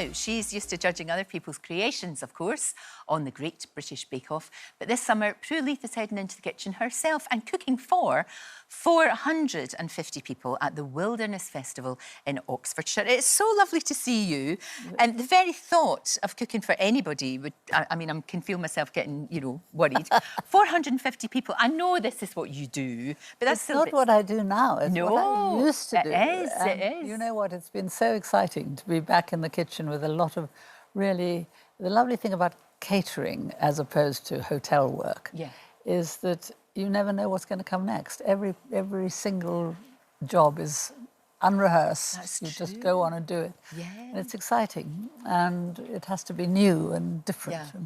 Now, she's used to judging other people's creations, of course, on the Great British Bake Off. But this summer, Prue Leith is heading into the kitchen herself and cooking for 450 people at the Wilderness Festival in Oxfordshire. It's so lovely to see you. And the very thought of cooking for anybody would, I mean, I can feel myself getting, you know, worried. 450 people. I know this is what you do, but that's it's still not what I do now. It's what I used to do. It is. You know what? It's been so exciting to be back in the kitchen with a lot of really... The lovely thing about catering as opposed to hotel work is that you never know what's going to come next. Every single job is unrehearsed. That's you true. just go on and do it. Yeah. And it's exciting, and it has to be new and different. Yeah.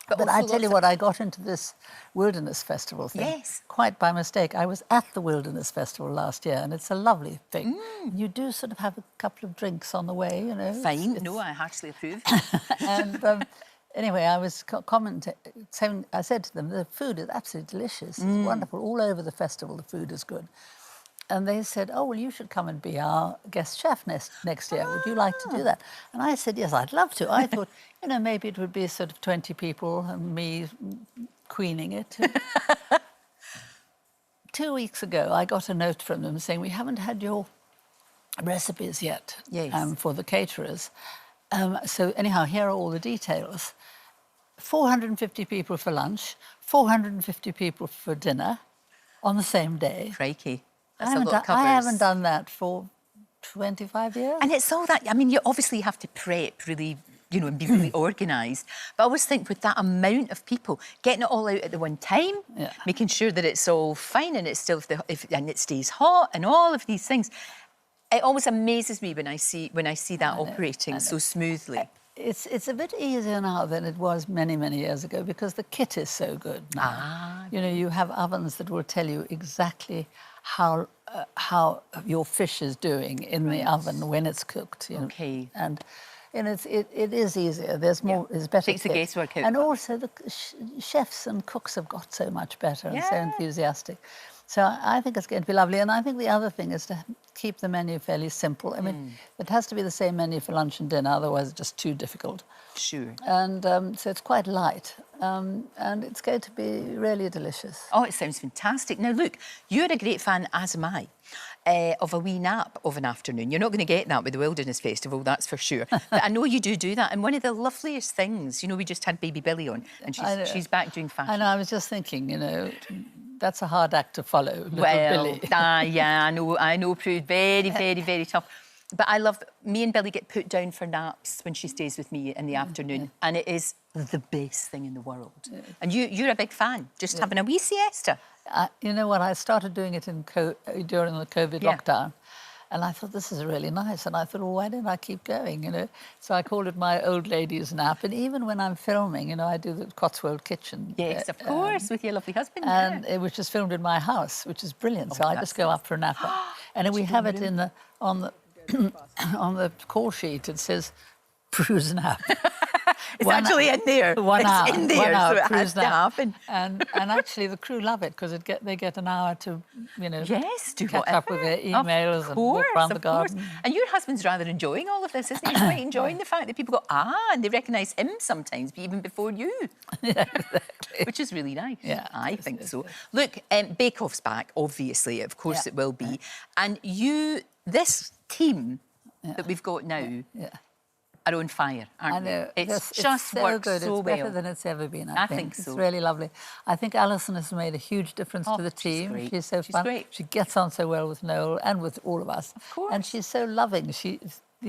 But I tell you what, I got into this Wilderness Festival thing quite by mistake. I was at the Wilderness Festival last year, and it's a lovely thing. You do sort of have a couple of drinks on the way, you know. Fine. No, I heartily approve. And anyway, I was saying, I said to them, the food is absolutely delicious. It's wonderful. All over the festival, the food is good. And they said, oh, well, you should come and be our guest chef next year. Would you like to do that? And I said, yes, I'd love to. I thought, you know, maybe it would be sort of 20 people and me queening it. 2 weeks ago, I got a note from them saying, we haven't had your recipes yet for the caterers. So anyhow, here are all the details. 450 people for lunch, 450 people for dinner on the same day. Crikey. That's a lot of covers. I haven't done that for 25 years. And it's all that, I mean, you obviously have to prep really, you know, and be really organised. But I always think with that amount of people, getting it all out at the one time, making sure that it's all fine and it's still, and it stays hot and all of these things. It always amazes me when I see that operating so smoothly. It's a bit easier now than it was many, many years ago because the kit is so good now. You know, you have ovens that will tell you exactly how your fish is doing in the oven when it's cooked. You know? And it is easier. There's more. There's better. Takes the guesswork out. And also the chefs and cooks have got so much better and so enthusiastic. So I think it's going to be lovely. And I think the other thing is to keep the menu fairly simple. I mean, it has to be the same menu for lunch and dinner, otherwise it's just too difficult. Sure. And so it's quite light. And it's going to be really delicious. Oh, it sounds fantastic. Now, look, you're a great fan, as am I, of a wee nap of an afternoon. You're not going to get that with the Wilderness Festival, that's for sure. But I know you do that. And one of the loveliest things, you know, we just had Baby Billy on, and she's back doing fashion. I know, I was just thinking, you know, that's a hard act to follow, little Billy. Yeah, I know, Prue, very, very, very tough. But I love, me and Billy get put down for naps when she stays with me in the afternoon, and it is the best thing in the world. And you're a big fan, just having a wee siesta. You know what, I started doing it during the COVID lockdown, and I thought, this is really nice. And I thought, well, why don't I keep going, you know? So I called it my old lady's nap. And even when I'm filming, you know, I do the Cotswold Kitchen. Yes, of course, with your lovely husband. And which is filmed in my house, which is brilliant. So I just go up for a nap. And we have it on the call sheet. It says Prue's nap. It's actually in there. It's in there, so it has to happen. And actually, the crew love it because they get an hour to, you know, do catch up with their emails and walk around the garden. And your husband's rather enjoying all of this, isn't he? He's quite enjoying the fact that people go, and they recognise him sometimes, even before you. Yeah, exactly. Which is really nice. Yeah, I think so. Look, Bake Off's back, obviously. Of course it will be. And this team that we've got now... are on fire, aren't they? It's just so works good. so it's better than it's ever been, I think. so. It's really lovely. I think Alison has made a huge difference to the team. She's so fun. Great. She gets on so well with Noel and with all of us. Of course. And she's so loving.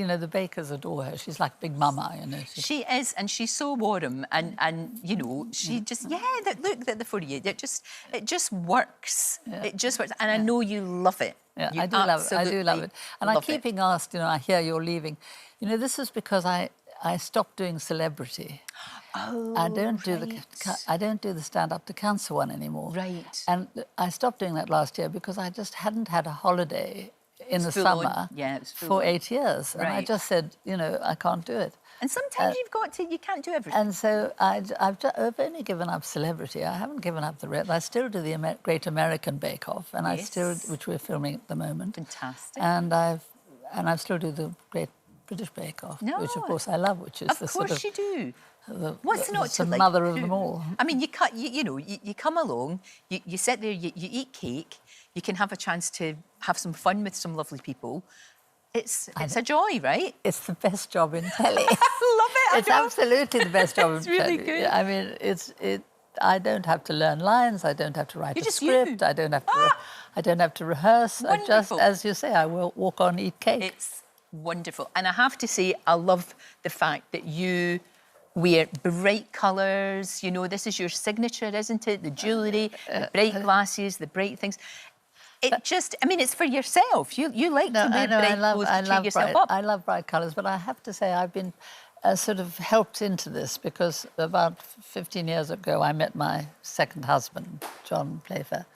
You know, the bakers adore her. She's like Big Mama, you know. She is, and she's so warm, and you know, she just look at the for you. It just works. It just works, and I know you love it. Yeah, I do love it. I do love it. And I keep being asked, you know, I hear you're leaving. You know, this is because I stopped doing celebrity. Oh, I don't do the stand up to cancer one anymore. Right. And I stopped doing that last year because I just hadn't had a holiday in the summer for 8 years. And I just said, you know, I can't do it. And sometimes you can't do everything. And so I've only given up celebrity. I haven't given up the rest. I still do the Great American Bake Off, and which we're filming at the moment. Fantastic. And I still do the Great British Bake Off, No. which of course I love, which is Of the course sort of... you do. What's not the to like, mother of them all? I mean, you come along, you sit there, you eat cake, you can have a chance to have some fun with some lovely people. It's a joy, right? It's the best job in telly. Love it. It's absolutely the best job in telly. It's really good. I mean, I don't have to learn lines. I don't have to write a script. I don't have to rehearse. I just, as you say, I will walk on, eat cake. It's wonderful. And I have to say, I love the fact that you wear bright colours. You know, this is your signature, isn't it? The jewellery, the bright glasses, the bright things. It just, I mean, it's for yourself. You like to wear bright clothes to cheer yourself up. I love bright colours, but I have to say I've been sort of helped into this because about 15 years ago I met my second husband, John Playfair,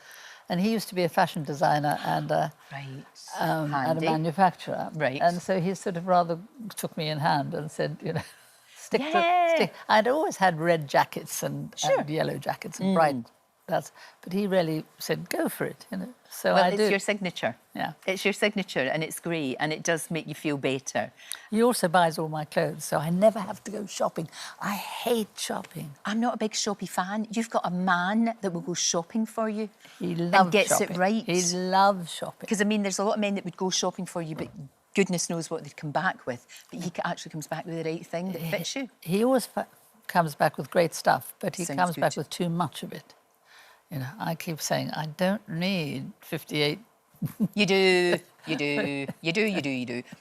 and he used to be a fashion designer and a manufacturer. Right. And so he sort of rather took me in hand and said, you know, stick. I'd always had red jackets and yellow jackets and bright. But he really said, go for it, you know. So well, it's your signature. Yeah. It's your signature and it's great and it does make you feel better. He also buys all my clothes, so I never have to go shopping. I hate shopping. I'm not a big shoppy fan. You've got a man that will go shopping for you. He loves and gets shopping. It right. He loves shopping. Because, I mean, there's a lot of men that would go shopping for you, but goodness knows what they'd come back with. But he actually comes back with the right thing that fits you. He always comes back with great stuff, but he Sounds comes good. back with too much of it. You know, I keep saying, I don't need 58. You do.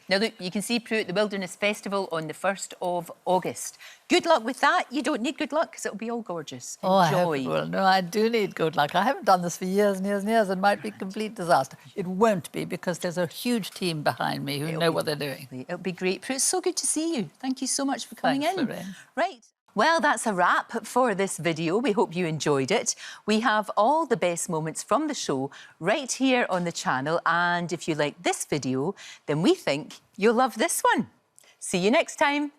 Now, look, you can see Prue at the Wilderness Festival on the 1st of August. Good luck with that. You don't need good luck because it'll be all gorgeous. Enjoy. Oh, I hope it will. No, I do need good luck. I haven't done this for years and years and years. It might be a complete disaster. It won't be because there's a huge team behind me who know what they're doing. It'll be great. Prue, it's so good to see you. Thank you so much for coming Thanks, in. Lorraine. Right. Well, that's a wrap for this video. We hope you enjoyed it. We have all the best moments from the show right here on the channel. And if you like this video, then we think you'll love this one. See you next time.